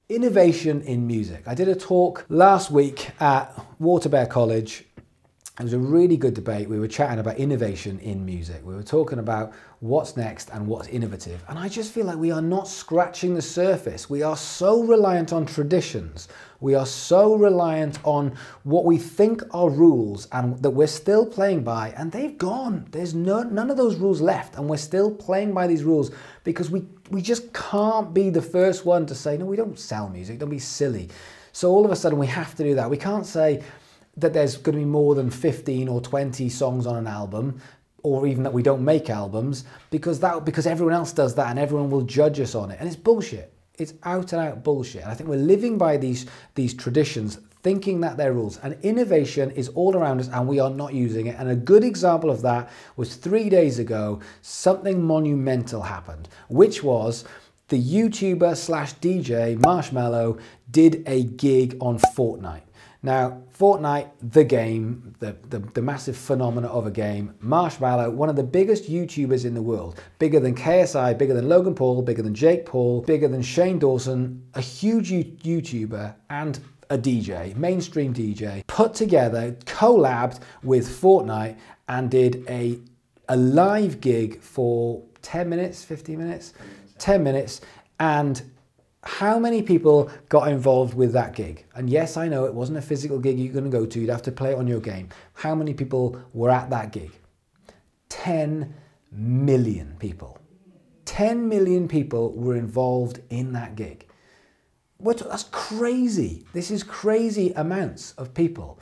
Innovation in music. I did a talk last week at Waterbear College. It was a really good debate. We were chatting about innovation in music. We were talking about what's next and what's innovative. And I just feel like we are not scratching the surface. We are so reliant on traditions. We are so reliant on what we think are rules and that we're still playing by, and they've gone. There's none of those rules left, and we're still playing by these rules because we just can't be the first one to say, no, we don't sell music, don't be silly. So all of a sudden we have to do that. We can't say that there's going to be more than 15 or 20 songs on an album, or even that we don't make albums, because everyone else does that and everyone will judge us on it. And it's bullshit. It's out and out bullshit. And I think we're living by these traditions, thinking that they're rules. And innovation is all around us and we are not using it. And a good example of that was 3 days ago, something monumental happened, which was the YouTuber slash DJ Marshmello did a gig on Fortnite. Now, Fortnite, the game, the massive phenomena of a game, Marshmello, one of the biggest YouTubers in the world, bigger than KSI, bigger than Logan Paul, bigger than Jake Paul, bigger than Shane Dawson, a huge YouTuber and a DJ, mainstream DJ, put together, collabed with Fortnite and did a live gig for 10 minutes, 15 minutes, 10 minutes, and how many people got involved with that gig? And yes, I know it wasn't a physical gig you're going to go to. You'd have to play it on your game. How many people were at that gig? 10 million people. 10 million people were involved in that gig. That's crazy. This is crazy amounts of people.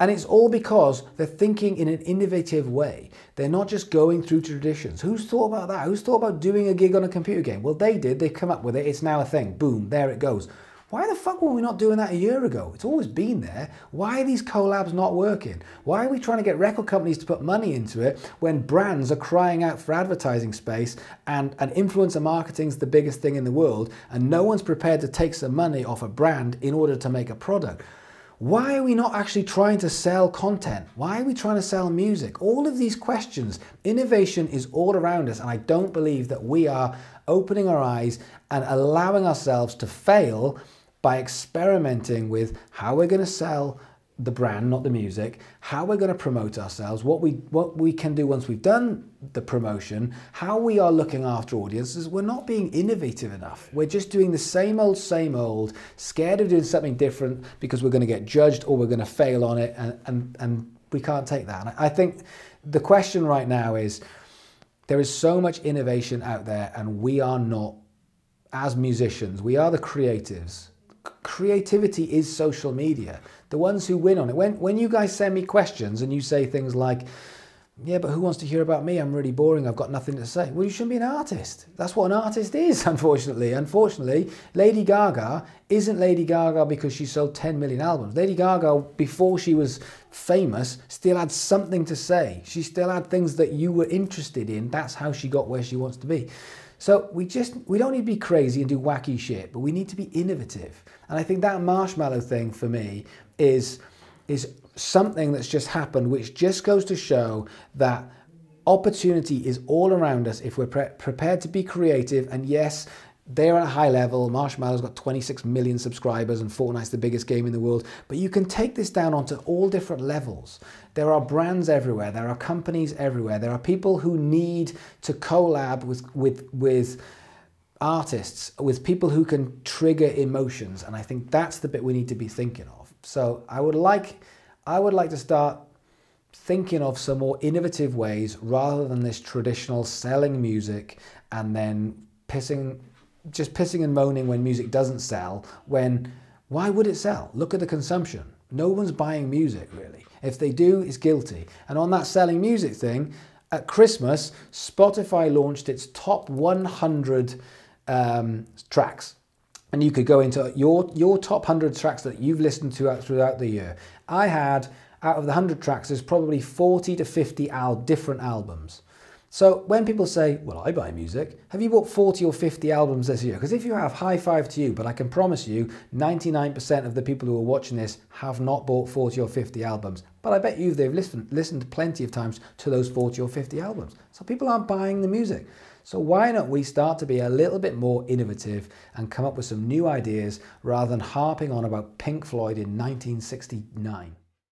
And it's all because they're thinking in an innovative way. They're not just going through traditions. Who's thought about that? Who's thought about doing a gig on a computer game? Well, they did. They've come up with it. It's now a thing. Boom, there it goes. Why the fuck were we not doing that a year ago? It's always been there. Why are these collabs not working? Why are we trying to get record companies to put money into it when brands are crying out for advertising space and influencer marketing is the biggest thing in the world and no one's prepared to take some money off a brand in order to make a product? Why are we not actually trying to sell content? Why are we trying to sell music? All of these questions, innovation is all around us, and I don't believe that we are opening our eyes and allowing ourselves to fail by experimenting with how we're going to sell the brand, not the music, how we're going to promote ourselves, what we can do once we've done the promotion, how we are looking after audiences. We're not being innovative enough. We're just doing the same old, scared of doing something different because we're going to get judged or we're going to fail on it, and we can't take that. And I think the question right now is, there is so much innovation out there and we are not, as musicians, we are the creatives. Creativity is social media. The ones who win on it. When you guys send me questions and you say things like, yeah, but who wants to hear about me? I'm really boring. I've got nothing to say. Well, you shouldn't be an artist. That's what an artist is, unfortunately. Unfortunately, Lady Gaga isn't Lady Gaga because she sold 10 million albums. Lady Gaga, before she was famous, still had something to say. She still had things that you were interested in. That's how she got where she wants to be. So we don't need to be crazy and do wacky shit, but we need to be innovative. And I think that Marshmello thing for me is something that's just happened, which just goes to show that opportunity is all around us if we're prepared to be creative. And yes, they're at a high level. Marshmello's got 26 million subscribers and Fortnite's the biggest game in the world. But you can take this down onto all different levels. There are brands everywhere. There are companies everywhere. There are people who need to collab with artists, with people who can trigger emotions. And I think that's the bit we need to be thinking of. So I would like to start thinking of some more innovative ways rather than this traditional selling music and then just pissing and moaning when music doesn't sell. Why would it sell? Look at the consumption. No one's buying music, really. If they do, it's guilty. And on that selling music thing, at Christmas, Spotify launched its top 100 tracks. And you could go into your top 100 tracks that you've listened to throughout the year. I had, out of the 100 tracks, there's probably 40 to 50 different albums. So when people say, well, I buy music, have you bought 40 or 50 albums this year? Because if you have, high five to you, but I can promise you 99% of the people who are watching this have not bought 40 or 50 albums. But I bet you they've listened plenty of times to those 40 or 50 albums. So people aren't buying the music. So why don't we start to be a little bit more innovative and come up with some new ideas rather than harping on about Pink Floyd in 1969?